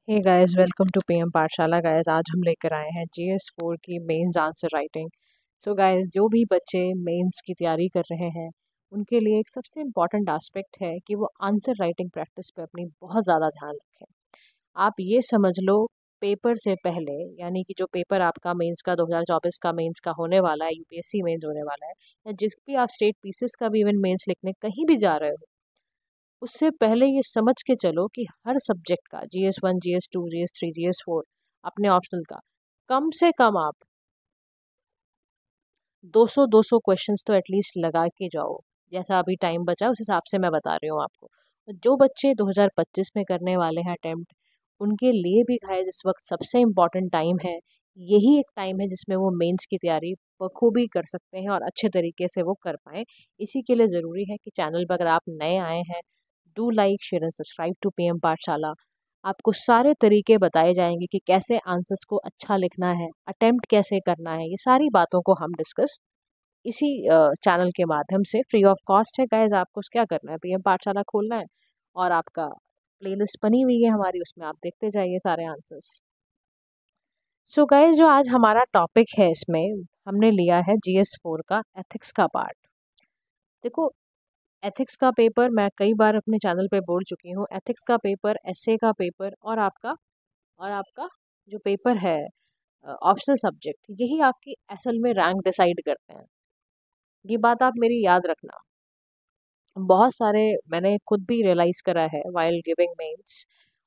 Hey guys, welcome to PM Pathshala. Guys, आज हम लेकर आए हैं जीएस 4 की mains answer writing. So guys, जो भी बच्चे मेंस की तैयारी कर रहे हैं उनके लिए एक सबसे इम्पॉर्टेंट एस्पेक्ट है कि वो आंसर राइटिंग प्रैक्टिस पे अपनी बहुत ज़्यादा ध्यान रखें। आप ये समझ लो, पेपर से पहले, यानी कि जो पेपर आपका मेंस का 2024 का मेंस का होने वाला है, यूपीएससी मेंस होने वाला है, या जिस भी आप स्टेट पीसीएस का भी इवन मेंस लिखने कहीं भी जा रहे हो, उससे पहले ये समझ के चलो कि हर सब्जेक्ट का जीएस 1, जीएस 2, जीएस 3, जीएस 4, अपने ऑप्शनल का कम से कम आप 200 क्वेश्चंस तो एटलीस्ट लगा के जाओ। जैसा अभी टाइम बचा उस हिसाब से मैं बता रही हूँ आपको। जो बच्चे 2025 में करने वाले हैं अटेम्प्ट, उनके लिए भी गाइस इस वक्त सबसे इम्पॉर्टेंट टाइम है। यही एक टाइम है जिसमें वो मेंस की तैयारी बखूबी कर सकते हैं और अच्छे तरीके से वो कर पाएँ। इसी के लिए ज़रूरी है कि चैनल पर अगर आप नए आए हैं, do like, share and subscribe to PM Pathshala. आपको सारे तरीके बताए जाएंगे कि कैसे आंसर्स को अच्छा लिखना है, अटेम्प्ट कैसे करना है। ये सारी बातों को हम डिस्कस इसी चैनल के माध्यम से फ्री ऑफ कॉस्ट है। गाइज, आपको क्या करना है, पीएम पाठशाला खोलना है और आपका प्लेलिस्ट बनी हुई है हमारी, उसमें आप देखते जाइए सारे आंसर्स। सो गाइज, जो आज हमारा टॉपिक है, इसमें हमने लिया है जीएस 4 का एथिक्स का पार्ट। देखो, एथिक्स का पेपर मैं कई बार अपने चैनल पे बोल चुकी हूँ। एथिक्स का पेपर, एसए का पेपर और आपका जो पेपर है ऑप्शनल सब्जेक्ट, यही आपकी असल में रैंक डिसाइड करते हैं। ये बात आप मेरी याद रखना। बहुत सारे मैंने खुद भी रियलाइज़ करा है वाइल गिविंग मेंस,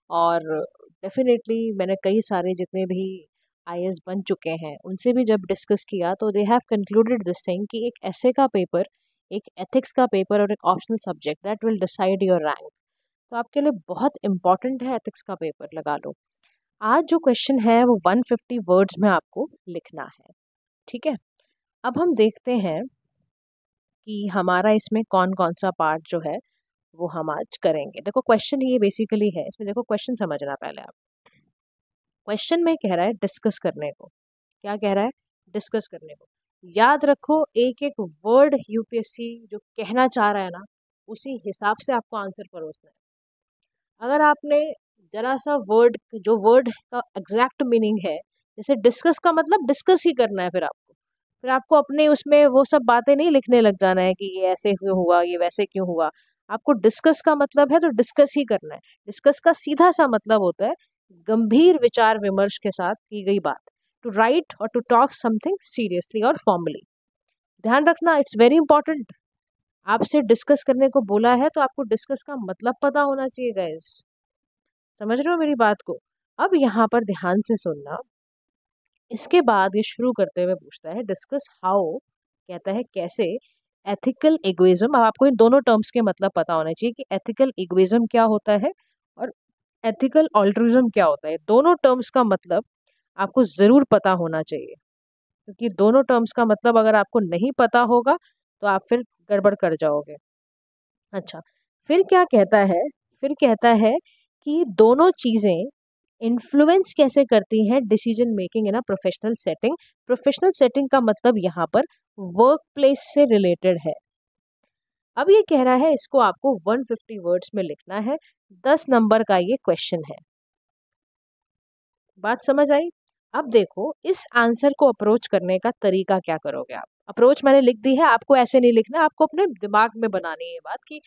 और डेफिनेटली मैंने कई सारे जितने भी आईएएस बन चुके हैं उनसे भी जब डिस्कस किया तो they have concluded this thing कि एक एसए का पेपर, एक एथिक्स का पेपर और एक optional subject that will decide your rank. तो आपके लिए बहुत इंपॉर्टेंट है एथिक्स का पेपर, लगा लो। आज जो क्वेश्चन है वो 150 वर्ड्स में आपको लिखना है, ठीक है। अब हम देखते हैं कि हमारा इसमें कौन कौन सा पार्ट जो है वो हम आज करेंगे। देखो, क्वेश्चन ये बेसिकली है, इसमें देखो क्वेश्चन समझना पहले आप। क्वेश्चन में कह रहा है डिस्कस करने को। क्या कह रहा है? डिस्कस करने को। याद रखो, एक एक वर्ड यूपीएससी जो कहना चाह रहा है ना, उसी हिसाब से आपको आंसर परोसना है। अगर आपने जरा सा वर्ड, जो वर्ड का एग्जैक्ट मीनिंग है, जैसे डिस्कस का मतलब डिस्कस ही करना है, फिर आपको अपने उसमें वो सब बातें नहीं लिखने लग जाना है कि ये ऐसे क्यों हुआ, ये वैसे क्यों हुआ। आपको डिस्कस का मतलब है तो डिस्कस ही करना है। डिस्कस का सीधा सा मतलब होता है गंभीर विचार विमर्श के साथ की गई बात। टू राइट और टू टॉक समथिंग सीरियसली और फॉर्मली। ध्यान रखना, इट्स वेरी इंपॉर्टेंट। आपसे डिस्कस करने को बोला है तो आपको डिस्कस का मतलब पता होना चाहिए गाइस। समझ रहे हो मेरी बात को? अब यहाँ पर ध्यान से सुनना। इसके बाद ये शुरू करते हुए पूछता है डिस्कस हाउ, कहता है कैसे, एथिकल इगोइज्म। अब आपको इन दोनों टर्म्स के मतलब पता होना चाहिए कि एथिकल इगोइज्म क्या होता है और एथिकल ऑल्ट्रुइज्म क्या होता है। दोनों टर्म्स का मतलब आपको ज़रूर पता होना चाहिए, क्योंकि दोनों टर्म्स का मतलब अगर आपको नहीं पता होगा तो आप फिर गड़बड़ कर जाओगे। अच्छा, फिर क्या कहता है? फिर कहता है कि दोनों चीज़ें इन्फ्लुएंस कैसे करती हैं decision making in a professional setting. Professional setting का मतलब यहाँ पर वर्क प्लेस से रिलेटेड है। अब ये कह रहा है इसको आपको 150 वर्ड्स में लिखना है। 10 नंबर का ये क्वेश्चन है। बात समझ आई? अब देखो, इस आंसर को अप्रोच करने का तरीका क्या करोगे आप। अप्रोच मैंने लिख दी है, आपको ऐसे नहीं लिखना, आपको अपने दिमाग में बनानी है ये बात कि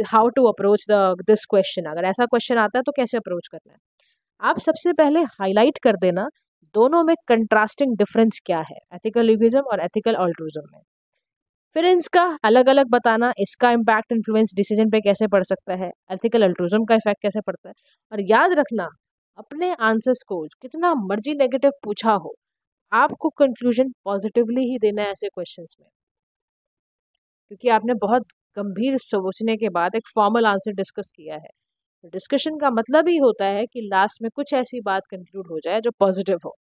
how to approach this question. अगर ऐसा क्वेश्चन आता है तो कैसे अप्रोच करना है। आप सबसे पहले हाईलाइट कर देना दोनों में कंट्रास्टिंग डिफरेंस क्या है, एथिकल इगोइज्म और एथिकल ऑल्ट्रुइज्म में। फिर इसका अलग अलग बताना, इसका इम्पैक्ट इन्फ्लुएंस डिसीजन पे कैसे पड़ सकता है, एथिकल अल्ट्रुइज्म का इफेक्ट कैसे पड़ता है। और याद रखना, अपने आंसर्स को कितना मर्जी नेगेटिव पूछा हो, आपको कंक्लूजन पॉजिटिवली ही देना है ऐसे क्वेश्चंस में, क्योंकि आपने बहुत गंभीर सोचने के बाद एक फॉर्मल आंसर डिस्कस किया है। डिस्कशन का मतलब ही होता है कि लास्ट में कुछ ऐसी बात कंक्लूड हो जाए जो पॉजिटिव हो।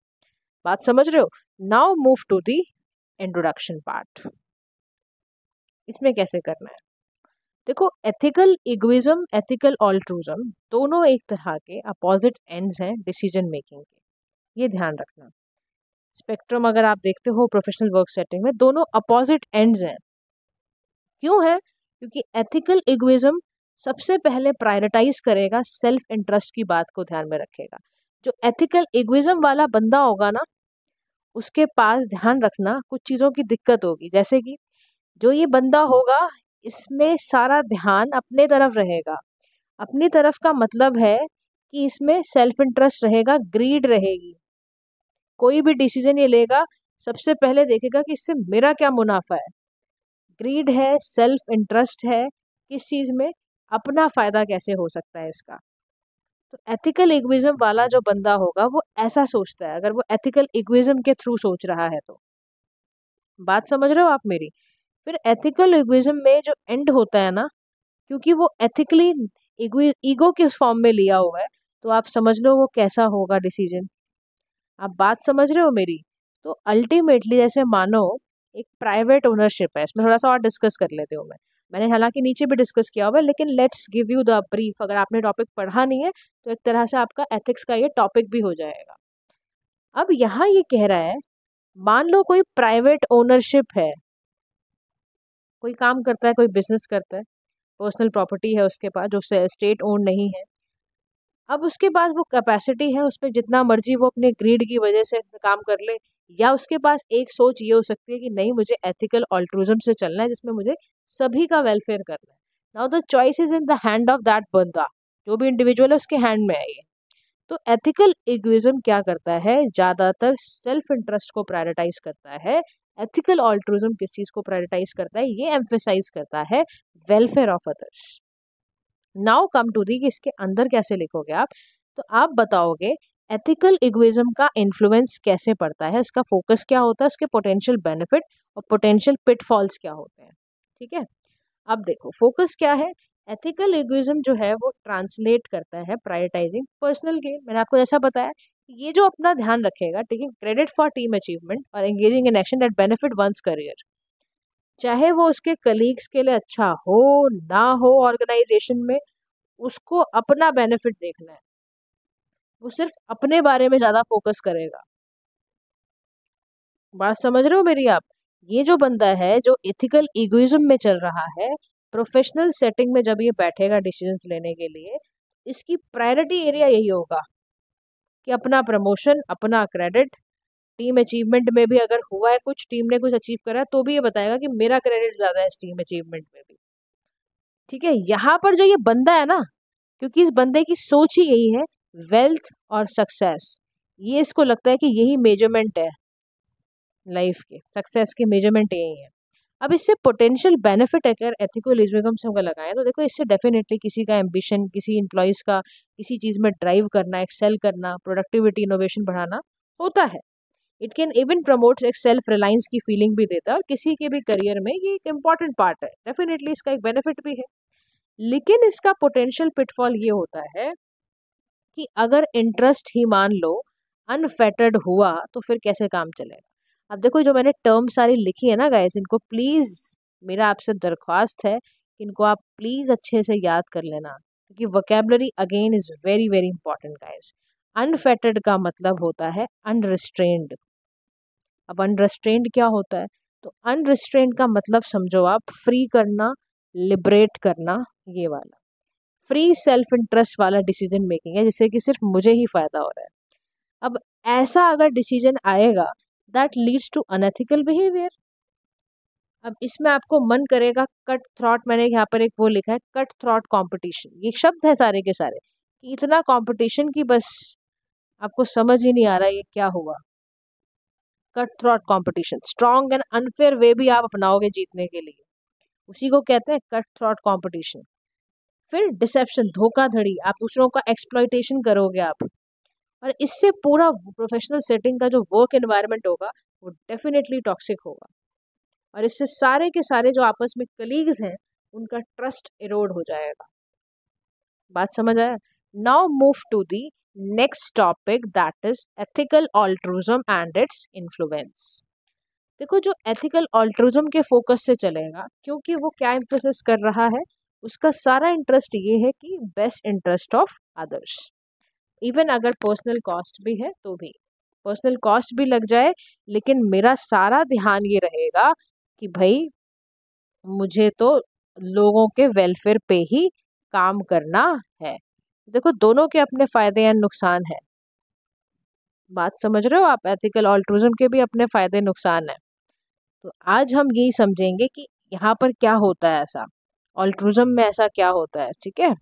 बात समझ रहे हो? Now move to the introduction part. इसमें कैसे करना है? देखो, एथिकल इगोइज्म, एथिकल ऑल्ट्रुइज्म दोनों एक तरह के अपोजिट एंड्स हैं डिसीजन मेकिंग के। ये ध्यान रखना। स्पेक्ट्रम अगर आप देखते हो प्रोफेशनल वर्क सेटिंग में, दोनों अपोजिट एंड्स हैं। क्यों है? क्योंकि एथिकल इगोइज्म सबसे पहले प्रायोरिटाइज करेगा सेल्फ इंटरेस्ट की बात को ध्यान में रखेगा। जो एथिकल इगोइज्म वाला बंदा होगा ना, उसके पास ध्यान रखना कुछ चीज़ों की दिक्कत होगी। जैसे कि जो ये बंदा होगा, इसमें सारा ध्यान अपने तरफ रहेगा। अपनी तरफ का मतलब है कि इसमें सेल्फ इंटरेस्ट रहेगा, ग्रीड रहेगी। कोई भी डिसीजन ये लेगा, सबसे पहले देखेगा कि इससे मेरा क्या मुनाफा है। ग्रीड है, सेल्फ इंटरेस्ट है, किस चीज़ में, अपना फायदा कैसे हो सकता है इसका। तो एथिकल इगोइज्म वाला जो बंदा होगा वो ऐसा सोचता है, अगर वो एथिकल इगोइज्म के थ्रू सोच रहा है तो। बात समझ रहे हो आप मेरी? फिर एथिकल इगोइज्म में जो एंड होता है ना, क्योंकि वो एथिकली ईगो के फॉर्म में लिया हुआ है, तो आप समझ लो वो कैसा होगा डिसीजन। आप बात समझ रहे हो मेरी? तो अल्टीमेटली जैसे मानो एक प्राइवेट ओनरशिप है, इसमें थोड़ा सा और डिस्कस कर लेते हो। मैंने हालांकि नीचे भी डिस्कस किया हुआ है, लेकिन let's give you the brief. अगर आपने टॉपिक पढ़ा नहीं है तो एक तरह से आपका एथिक्स का ये टॉपिक भी हो जाएगा। अब यहाँ ये कह रहा है, मान लो कोई प्राइवेट ओनरशिप है, कोई काम करता है, कोई बिजनेस करता है, पर्सनल प्रॉपर्टी है उसके पास जो स्टेट ओन नहीं है। अब उसके पास वो कैपेसिटी है, उस पर जितना मर्जी वो अपने ग्रीड की वजह से काम कर ले, या उसके पास एक सोच ये हो सकती है कि नहीं, मुझे एथिकल ऑल्ट्रुइज्म से चलना है, जिसमें मुझे सभी का वेलफेयर करना है। Now the choice is in the hand of that बंदा, जो भी इंडिविजुअल है उसके हैंड में है ये। तो एथिकल इगोइज्म क्या करता है, ज़्यादातर सेल्फ इंटरेस्ट को प्रायोरिटाइज करता है। एथिकल ऑल्ट्रुइज्म किस चीज़ को प्रायोरिटाइज करता है, ये एम्फेसाइज करता है welfare of others. Now come to the कि इसके अंदर कैसे लिखोगे आप। तो आप बताओगे एथिकल इगोइज्म का इन्फ्लुएंस कैसे पड़ता है, इसका फोकस क्या होता है, इसके पोटेंशियल बेनिफिट और पोटेंशियल पिटफॉल्स क्या होते हैं। ठीक है, अब देखो फोकस क्या है। एथिकल इगोइज्म जो है वो ट्रांसलेट करता है प्रायोरिटाइजिंग पर्सनल गेन। मैंने आपको जैसा बताया, ये जो अपना ध्यान रखेगा, taking credit for team achievement और engaging in action that benefit one's career. चाहे वो उसके कलीग्स के लिए अच्छा हो ना हो ऑर्गेनाइजेशन में, उसको अपना बेनिफिट देखना है। वो सिर्फ अपने बारे में ज़्यादा फोकस करेगा। बात समझ रहे हो मेरी आप? ये जो बंदा है जो एथिकल इगोइज्म में चल रहा है, प्रोफेशनल सेटिंग में जब ये बैठेगा डिसीजंस लेने के लिए, इसकी प्रायोरिटी एरिया यही होगा कि अपना प्रमोशन, अपना क्रेडिट, टीम अचीवमेंट में भी अगर हुआ है कुछ, टीम ने कुछ अचीव करा है, तो भी ये बताएगा कि मेरा क्रेडिट ज़्यादा है इस टीम अचीवमेंट में भी। ठीक है, यहाँ पर जो ये बंदा है ना, क्योंकि इस बंदे की सोच ही यही है, वेल्थ और सक्सेस, ये इसको लगता है कि यही मेजरमेंट है लाइफ के, सक्सेस के मेजरमेंट यही है। अब इससे पोटेंशियल बेनिफिट अगर एथिकल इगोइज्म से हम लगाएं, तो देखो इससे डेफिनेटली किसी का एम्बिशन, किसी एम्प्लॉयज़ का किसी चीज़ में ड्राइव करना, एक्सेल करना, प्रोडक्टिविटी, इनोवेशन बढ़ाना होता है। इट कैन इवन प्रमोट एक सेल्फ रिलायंस की फीलिंग भी देता है, और किसी के भी करियर में ये एक इम्पॉर्टेंट पार्ट है, डेफिनेटली इसका एक बेनिफिट भी है। लेकिन इसका पोटेंशियल पिटफॉल ये होता है कि अगर इंटरेस्ट ही मान लो अनफेटर्ड हुआ, तो फिर कैसे काम चलेगा। अब देखो जो मैंने टर्म सारी लिखी है ना गाइस, इनको प्लीज़, मेरा आपसे दरख्वास्त है कि इनको आप प्लीज़ अच्छे से याद कर लेना, क्योंकि vocabulary again is very very important guys. Unfettered का मतलब होता है अनरिस्ट्रेन्ड। अब अनरिस्ट्रेन्ड क्या होता है? तो अनरिस्ट्रेन्ड का मतलब समझो आप, फ्री करना, लिबरेट करना, ये वाला फ्री सेल्फ इंटरेस्ट वाला डिसीजन मेकिंग है, जिससे कि सिर्फ मुझे ही फायदा हो रहा है। अब ऐसा अगर डिसीजन आएगा, that leads to unethical behaviour. अब इसमें आपको मन करेगा कट थ्रॉट, मैंने यहाँ पर एक वो लिखा है, कट थ्रॉट कंपटीशन, ये शब्द है सारे के सारे, कि इतना कंपटीशन की बस आपको समझ ही नहीं आ रहा ये क्या हुआ। Cut throat competition, strong and unfair way भी आप अपनाओगे जीतने के लिए, उसी को कहते हैं कट थ्रॉट कंपटीशन। फिर डिसेप्शन, धोखाधड़ी, आप दूसरों का एक्सप्लॉइटेशन करोगे आप, और इससे पूरा प्रोफेशनल सेटिंग का जो वर्क एनवायरनमेंट होगा वो डेफिनेटली टॉक्सिक होगा, और इससे सारे के सारे जो आपस में कलीग्स हैं उनका ट्रस्ट इरोड हो जाएगा। बात समझ आया? Now move to the next topic, that is ethical altruism and its influence. देखो जो एथिकल ऑल्ट्रुइज्म के फोकस से चलेगा, क्योंकि वो क्या एम्फेसिस कर रहा है, उसका सारा इंटरेस्ट ये है कि best interest of others. Even अगर पर्सनल कॉस्ट भी है तो भी, पर्सनल कॉस्ट भी लग जाए, लेकिन मेरा सारा ध्यान ये रहेगा कि भाई मुझे तो लोगों के वेलफेयर पे ही काम करना है। देखो दोनों के अपने फायदे एंड नुकसान है। बात समझ रहे हो आप? एथिकल ऑल्ट्रुइज्म के भी अपने फायदे नुकसान है। तो आज हम यही समझेंगे कि यहाँ पर क्या होता है, ऐसा ऑल्ट्रुइज्म में ऐसा क्या होता है। ठीक है,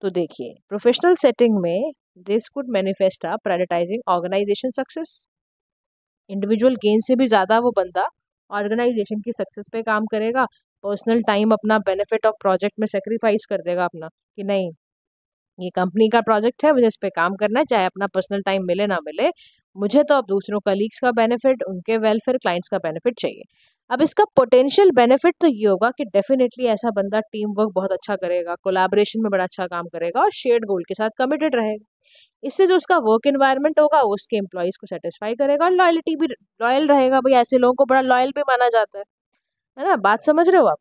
तो देखिए प्रोफेशनल सेटिंग में this could manifest a prioritising organisation success. Individual gain से भी ज़्यादा वो बंदा ऑर्गेनाइजेशन की सक्सेस पे काम करेगा। पर्सनल टाइम अपना बेनिफिट ऑफ प्रोजेक्ट में सेक्रीफाइस कर देगा अपना, कि नहीं ये कंपनी का प्रोजेक्ट है, मुझे इस पे काम करना है, चाहे अपना पर्सनल टाइम मिले ना मिले, मुझे तो अब दूसरों कलीग्स का बेनिफिट, उनके वेलफेयर, क्लाइंट्स का बेनिफिट चाहिए। अब इसका पोटेंशियल बेनिफिट तो ये होगा कि डेफिनेटली ऐसा बंदा टीम वर्क बहुत अच्छा करेगा, कोलैबोरेशन में बड़ा अच्छा काम करेगा और शेयर्ड गोल के साथ कमिटेड रहेगा। इससे जो उसका वर्क एनवायरनमेंट होगा वो उसके एम्प्लॉयज़ को सेटिस्फाई करेगा और लॉयल्टी भी, लॉयल रहेगा। भाई ऐसे लोगों को बड़ा लॉयल भी माना जाता है ना? बात समझ रहे हो आप?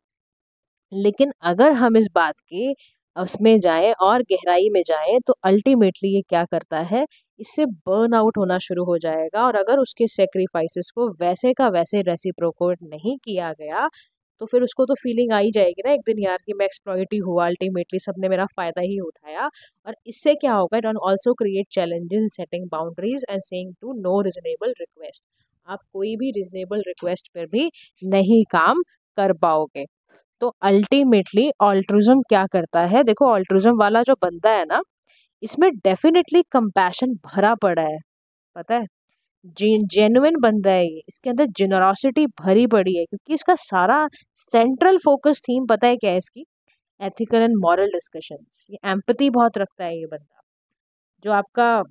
लेकिन अगर हम इस बात के उसमें जाएं और गहराई में जाएं तो अल्टीमेटली ये क्या करता है, इससे बर्न आउट होना शुरू हो जाएगा। और अगर उसके सेक्रीफाइसेस को वैसे का वैसे रेसिप्रोकेट नहीं किया गया तो फिर उसको तो फीलिंग आ ही जाएगी ना एक दिन, यार कि मैं एक्सप्लॉइट ही हुआ, अल्टीमेटली सबने मेरा फ़ायदा ही उठाया। और इससे क्या होगा, it also create challenges in setting boundaries and saying to no reasonable request. आप कोई भी रीजनेबल रिक्वेस्ट पर भी नहीं काम कर पाओगे। तो अल्टीमेटली ऑल्ट्रुइज्म क्या करता है, देखो ऑल्ट्रुइज्म वाला जो बंदा है ना, इसमें डेफिनेटली कंपैशन भरा पड़ा है, पता है, जेन्युइन बंदा है ये, इसके अंदर जेनरोसिटी भरी पड़ी है, क्योंकि इसका सारा सेंट्रल फोकस थीम पता है क्या है इसकी? Ethical and moral discussions. ये एम्पैथी बहुत रखता है ये बंदा, जो आपका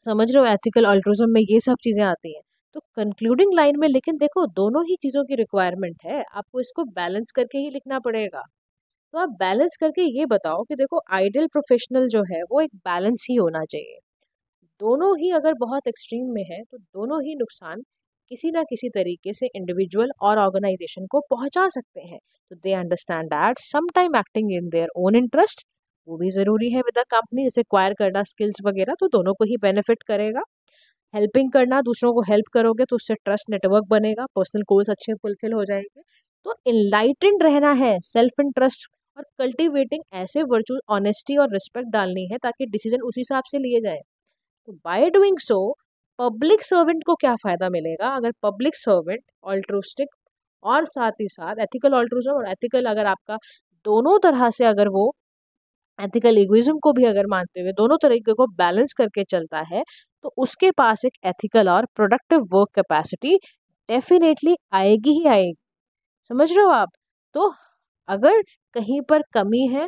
समझ रहे हो एथिकल अल्ट्रुइज्म में ये सब चीज़ें आती हैं। तो कंक्लूडिंग लाइन में, लेकिन देखो दोनों ही चीज़ों की रिक्वायरमेंट है, आपको इसको बैलेंस करके ही लिखना पड़ेगा। तो आप बैलेंस करके ये बताओ कि देखो आइडियल प्रोफेशनल जो है वो एक बैलेंस ही होना चाहिए। दोनों ही अगर बहुत एक्सट्रीम में है तो दोनों ही नुकसान किसी ना किसी तरीके से इंडिविजुअल और ऑर्गेनाइजेशन को पहुंचा सकते हैं। तो they understand that some time acting in their own interest वो भी ज़रूरी है विद द कंपनी, जैसे एक्वायर करना स्किल्स वगैरह, तो दोनों को ही बेनिफिट करेगा। हेल्पिंग करना, दूसरों को हेल्प करोगे तो उससे ट्रस्ट नेटवर्क बनेगा, पर्सनल गोल्स अच्छे फुलफिल हो जाएंगे। तो इनलाइटेंड रहना है, सेल्फ इंटरेस्ट और कल्टीवेटिंग ऐसे वर्चुअल ऑनेस्टी और रिस्पेक्ट डालनी है ताकि डिसीजन उस हिसाब से लिए जाए। तो by doing so public servant को क्या फ़ायदा मिलेगा, अगर पब्लिक सर्वेंट ऑल्ट्रुइस्टिक और साथ ही साथ एथिकल ऑल्ट्रुइज्म और एथिकल अगर आपका दोनों तरह से, अगर वो एथिकल इगोइज्म को भी अगर मानते हुए दोनों तरीके को बैलेंस करके चलता है, तो उसके पास एक एथिकल और प्रोडक्टिव वर्क कैपेसिटी डेफिनेटली आएगी ही आएगी। समझ रहे हो आप? तो अगर कहीं पर कमी है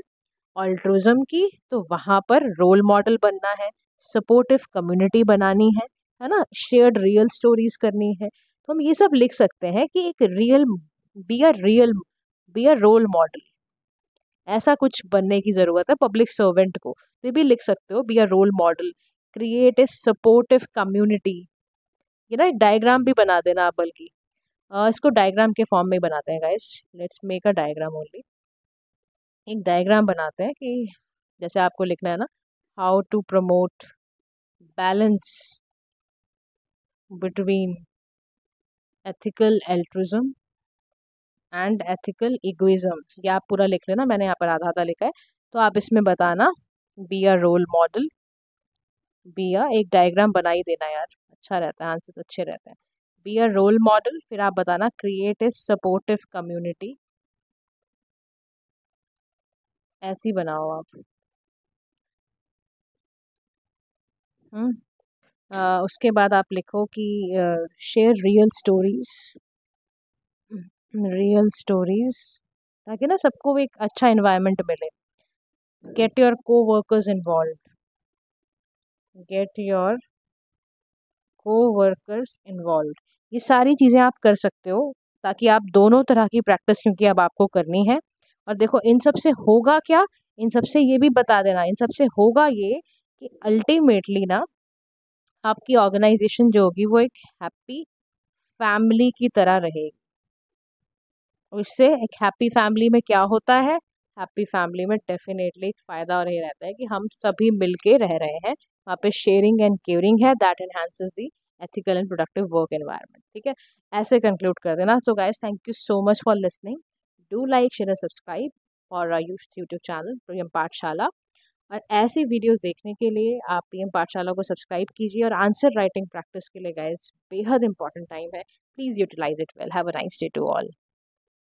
ऑल्ट्रुइज्म की तो वहाँ पर रोल मॉडल बनना है, सपोर्टिव कम्युनिटी बनानी है ना, शेयर्ड रियल स्टोरीज करनी है। तो हम ये सब लिख सकते हैं कि एक real be a role model, ऐसा कुछ बनने की ज़रूरत है पब्लिक सर्वेंट को। तो ये भी लिख सकते हो, be a role model, create a supportive community. ये ना एक डायग्राम भी बना देना आप, बल्कि इसको डायग्राम के फॉर्म में ही बनाते हैं guys, let's make a diagram only. एक डायग्राम बनाते हैं कि जैसे आपको लिखना है ना, how to promote balance between ethical altruism and ethical egoism. ये आप पूरा लिख लेना, मैंने यहाँ पर आधा आधा लिखा है। तो आप इसमें बताना be a role model, be a, एक डायग्राम बना ही देना यार, अच्छा रहता है, आंसर अच्छे रहते हैं। बी अ रोल मॉडल, फिर आप बताना क्रिएट ए सपोर्टिव कम्युनिटी, ऐसी बनाओ आप। उसके बाद आप लिखो कि शेयर रियल स्टोरीज, ताकि ना सबको एक अच्छा इन्वायरमेंट मिले। गेट योर को वर्कर्स इन्वॉल्व, गेट योर को वर्कर्स इन्वॉल्व, ये सारी चीज़ें आप कर सकते हो ताकि आप दोनों तरह की प्रैक्टिस, क्योंकि अब आपको करनी है। और देखो इन सब से होगा क्या, इन सब से ये भी बता देना, इन सब से होगा ये कि अल्टीमेटली ना आपकी ऑर्गेनाइजेशन जो होगी वो एक हैप्पी फैमिली की तरह रहेगी। उससे एक हैप्पी फैमिली में क्या होता है, हैप्पी फैमिली में डेफिनेटली एक फ़ायदा और ये रहता है कि हम सभी मिलके रह रहे हैं, वहाँ पे शेयरिंग एंड केयरिंग है, that enhances the ethical and productive work environment. ठीक है, ऐसे कंक्लूड कर देना। So guys, thank you so much for listening, do like share and subscribe और यूट्यूब चैनल पीएम पाठशाला। और ऐसी वीडियोस देखने के लिए आप पीएम पाठशाला को सब्सक्राइब कीजिए। और आंसर राइटिंग प्रैक्टिस के लिए गाइस बेहद इंपॉर्टेंट टाइम है, please utilise it well. Have a nice day to all.